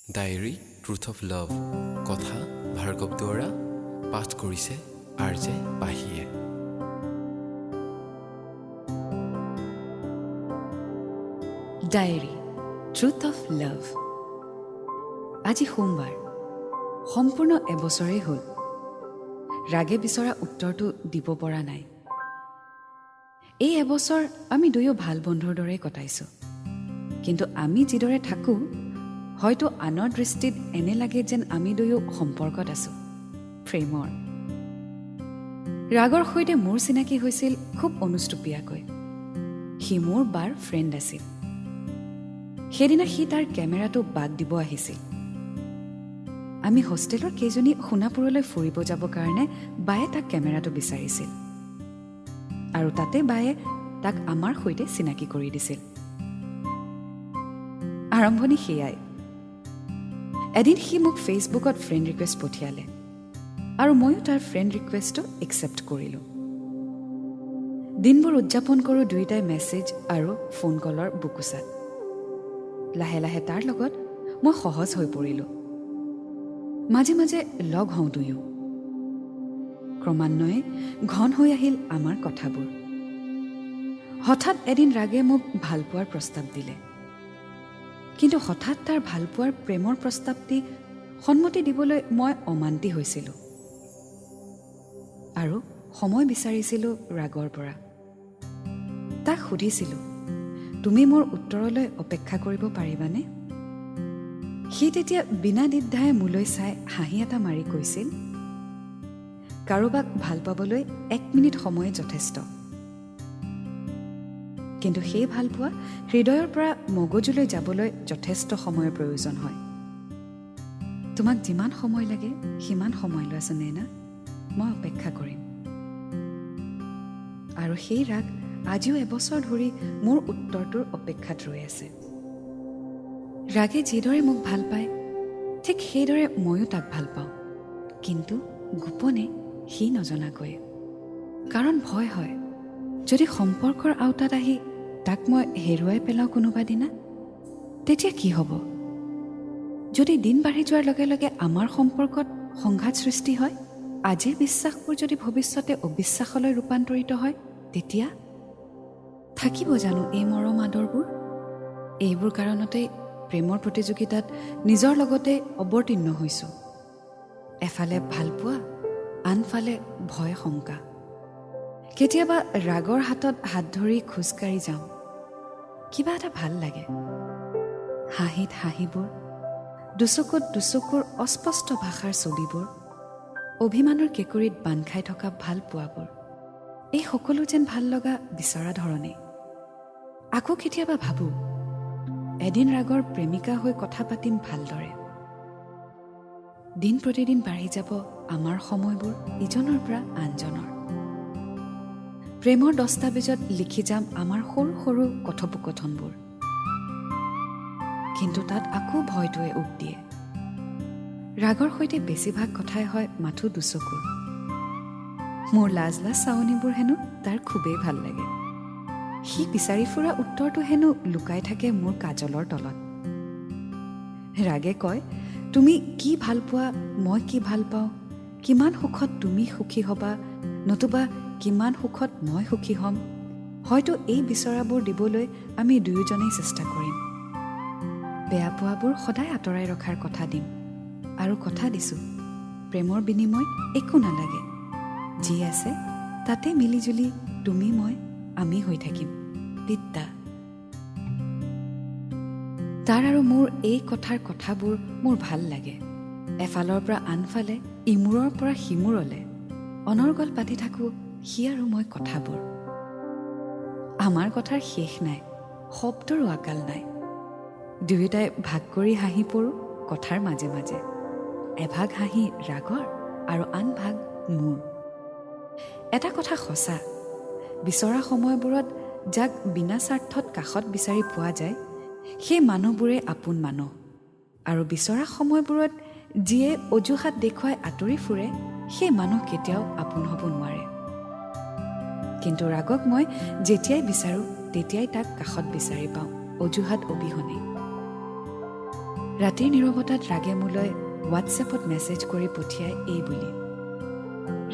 Diary truth of লাভ কথা ভাৰ্গৱ দুৱৰা পাঠ কৰিছে আৰ.জে. পাহিয়ে। Diary truth of love. আজি সোমবাৰ, সম্পূৰ্ণ এবছৰেই হ'ল। ৰাগে বিচৰা উত্তৰটো দিব পৰা নাই। এই এবছৰ আমি দুয়ো ভাল বন্ধুৰ দৰে কটাইছোঁ, কিন্তু আমি যিদৰে থাকোঁ হয়তো আনৰ দৃষ্টিত এনে লাগে যেন আমি দুয়ো সম্পৰ্কত আছোঁ, প্ৰেমৰ। ৰাগৰ সৈতে মোৰ চিনাকি হৈছিল খুব অনুষ্টুপীয়াকৈ। সি মোৰ বাৰ ফ্ৰেণ্ড আছিল। সেইদিনা সি তাৰ কেমেৰাটো বাদ দিব আহিছিল। আমি হোষ্টেলৰ কেইজনী সোণাপুৰলৈ ফুৰিব যাবৰ কাৰণে বায়ে তাক কেমেৰাটো বিচাৰিছিল, আৰু তাতে বায়ে তাক আমাৰ সৈতে চিনাকি কৰি দিছিল। আৰম্ভণি সেয়াই। এদিন সি মোক ফেচবুকত ফ্ৰেণ্ড ৰিকুৱেষ্ট পঠিয়ালে, আৰু ময়ো তাৰ ফ্ৰেণ্ড ৰিকুৱেষ্টটো একচেপ্ট কৰিলোঁ। দিনবোৰ উদযাপন কৰোঁ দুয়োটাই মেছেজ আৰু ফোন কলৰ বুকুচাত। লাহে লাহে তাৰ লগত মই সহজ হৈ পৰিলোঁ। মাজে মাজে লগ হওঁ দুয়ো। ক্ৰমান্বয়ে ঘন হৈ আহিল আমাৰ কথাবোৰ। হঠাৎ এদিন ৰাগে মোক ভালপোৱাৰ প্ৰস্তাৱ দিলে, কিন্তু হঠাৎ তাৰ ভালপোৱাৰ প্ৰেমৰ প্ৰস্তাৱ দি সন্মতি দিবলৈ মই অমান্তি হৈছিলোঁ, আৰু সময় বিচাৰিছিলোঁ ৰাগৰ পৰা। তাক সুধিছিলোঁ, তুমি মোৰ উত্তৰলৈ অপেক্ষা কৰিব পাৰিবানে? সি তেতিয়া বিনা দ্বিধাই মোলৈ চাই হাঁহি এটা মাৰি কৈছিল, কাৰোবাক ভাল পাবলৈ 1 মিনিট সময় যথেষ্ট, কিন্তু সেই ভালপোৱা হৃদয়ৰ পৰা মগজুলৈ যাবলৈ যথেষ্ট সময়ৰ প্ৰয়োজন হয়। তোমাক যিমান সময় লাগে সিমান সময় লোৱা সুনয়না, মই অপেক্ষা কৰিম। আৰু সেই ৰাগ আজিও এবছৰ ধৰি মোৰ উত্তৰটোৰ অপেক্ষাত ৰৈ আছে। ৰাগে যিদৰে মোক ভাল পায় ঠিক সেইদৰে ময়ো তাক ভাল পাওঁ, কিন্তু গোপনে সি নজনাকৈ। কাৰণ ভয় হয়, যদি সম্পৰ্কৰ আওতাত আহি তাক মই হেৰুৱাই পেলাওঁ কোনোবা দিনা, তেতিয়া কি হ'ব? যদি দিন বাঢ়ি যোৱাৰ লগে লগে আমাৰ সম্পৰ্কত সংঘাত সৃষ্টি হয়, আজিৰ বিশ্বাসবোৰ যদি ভৱিষ্যতে অবিশ্বাসলৈ ৰূপান্তৰিত হয়, তেতিয়া থাকিব জানো এই মৰম আদৰবোৰ? এইবোৰ কাৰণতেই প্ৰেমৰ প্ৰতিযোগিতাত নিজৰ লগতে অৱতীৰ্ণ হৈছোঁ। এফালে ভালপোৱা, আনফালে ভয় শংকা। কেতিয়াবা ৰাগৰ হাতত হাত ধৰি খোজকাঢ়ি যাওঁ, কিবা এটা ভাল লাগে। হাঁহিত হাঁহিবোৰ, দুচকুত দুচকুৰ অস্পষ্ট ভাষাৰ ছবিবোৰ, অভিমানৰ কেঁকুৰিত বান্ধ খাই থকা ভাল পোৱাবোৰ, এই সকলো যেন ভাল লগা বিচৰা ধৰণে। আকৌ কেতিয়াবা ভাবোঁ, এদিন ৰাগৰ প্ৰেমিকা হৈ কথা পাতিম ভালদৰে। দিন প্ৰতিদিন বাঢ়ি যাব আমাৰ সময়বোৰ ইজনৰ পৰা আনজনৰ। প্ৰেমৰ দস্তাবেজত লিখি যাম আমাৰ সৰু সৰু কথোপকথনবোৰ, কিন্তু তাত আকৌ ভয়টোৱে উক দিয়ে। ৰাগৰ সৈতে বেছিভাগ কথাই হয় মাথো দুচকুৰ। মোৰ লাজ লাজ চাৱনিবোৰ হেনো তাৰ খুবেই ভাল লাগে। সি বিচাৰি ফুৰা উত্তৰটো হেনো লুকাই থাকে মোৰ কাজলৰ তলত। ৰাগে কয়, তুমি কি ভাল পোৱা, মই কি ভাল পাওঁ, কিমান সুখত তুমি সুখী হ'বা, নতুবা কিমান সুখত মই সুখী হ'ম, হয়তো এই বিচৰাবোৰ দিবলৈ আমি দুয়োজনেই চেষ্টা কৰিম। বেয়া পোৱাবোৰ সদায় আঁতৰাই ৰখাৰ কথা দিম, আৰু কথা দিছোঁ, প্ৰেমৰ বিনিময়ত একো নালাগে। যি আছে তাতে মিলিজুলি তুমি মই আমি হৈ থাকিম। বিদ্যা। তাৰ আৰু মোৰ এই কথাবোৰ মোৰ ভাল লাগে। এফালৰ পৰা আনফালে, ইমূৰৰ পৰা সিমূৰলে অনৰ্গল পাতি থাকোঁ সি আৰু মই কথাবোৰ। আমাৰ কথাৰ শেষ নাই, শব্দৰো আকাল নাই। দুয়োটাই ভাগ কৰি হাঁহি পৰোঁ কথাৰ মাজে মাজে। এভাগ হাঁহি ৰাগৰ আৰু আন ভাগ মোৰ। এটা কথা সঁচা, বিচৰা সময়বোৰত যাক বিনা স্বাৰ্থত কাষত বিচাৰি পোৱা যায়, সেই মানুহবোৰে আপোন মানুহ। আৰু বিচৰা সময়বোৰত যিয়ে অজুহাত দেখুৱাই আঁতৰি ফুৰে, সেই মানুহ কেতিয়াও আপোন হ'ব নোৱাৰে। কিন্তু ৰাগক মই যেতিয়াই বিচাৰোঁ তেতিয়াই তাক কাষত বিচাৰি পাওঁ, অজুহাত অবিহনে। ৰাতিৰ নীৰৱতাত ৰাগে মোলৈ হোৱাটছএপত মেছেজ কৰি পঠিয়াই এই বুলি,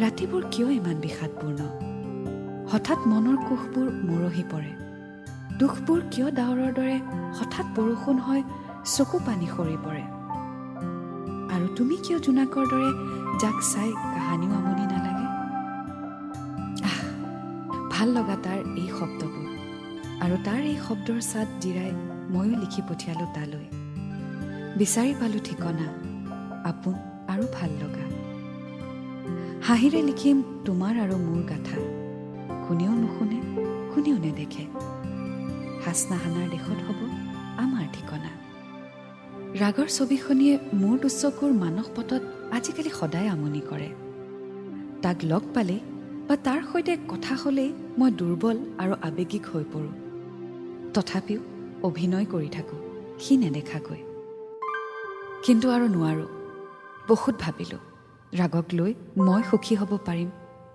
ৰাতিবোৰ কিয় ইমান বিষাদপূৰ্ণ? হঠাৎ মনৰ কোষবোৰ মৰহি পৰে। দুখবোৰ কিয় ডাৱৰৰ দৰে হঠাৎ বৰষুণ হয় চকু পানী সৰি পৰে? আৰু তুমি কিয় জোনাকৰ দৰে যাক চাই কাহানিও আমনি নালাগে? ভাল লগা তাৰ এই শব্দবোৰ, আৰু তাৰ এই শব্দৰ চাত জিৰাই ময়ো লিখি পঠিয়ালোঁ তালৈ। বিচাৰি পালোঁ ঠিকনা, আপোন আৰু ভাল লগা। হাঁহিৰে লিখিম তোমাৰ আৰু মোৰ গাথা, কোনেও নুশুনে, কোনেও নেদেখে। হাচনাহানাৰ দেশত হ'ব আমাৰ ঠিকনা। ৰাগৰ ছবিখনিয়ে মোৰ দুচকুৰ মানস পটত আজিকালি সদায় আমনি কৰে। তাক লগ পালেই বা তাৰ সৈতে কথা হ'লেই মই দুৰ্বল আৰু আৱেগিক হৈ পৰোঁ। তথাপিও অভিনয় কৰি থাকোঁ সি নেদেখাকৈ। কিন্তু আৰু নোৱাৰোঁ। বহুত ভাবিলোঁ ৰাগক লৈ মই সুখী হ'ব পাৰিম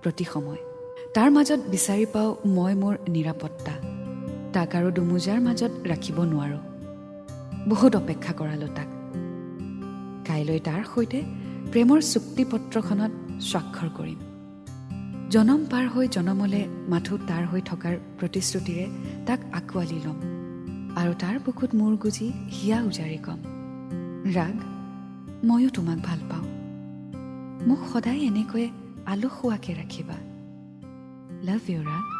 প্ৰতি সময়। তাৰ মাজত বিচাৰি পাওঁ মই মোৰ নিৰাপত্তা। তাক আৰু দুমোজাৰ মাজত ৰাখিব নোৱাৰোঁ। বহুত অপেক্ষা কৰালোঁ তাক। কাইলৈ তাৰ সৈতে প্ৰেমৰ চুক্তিপত্ৰখনত স্বাক্ষৰ কৰিম। জনম পাৰ হৈ জনমলে মাথো তাৰ হৈ থকাৰ প্ৰতিশ্ৰুতিৰে তাক আঁকোৱালি ল'ম আৰু তাৰ বুকুত মূৰ গুজি হিয়া উজাৰি ক'ম, ৰাগ, ময়ো তোমাক ভাল পাওঁ। মোক সদায় এনেকৈয়ে আলসুৱাকৈ ৰাখিবা। লাভ ইউ ৰাগ।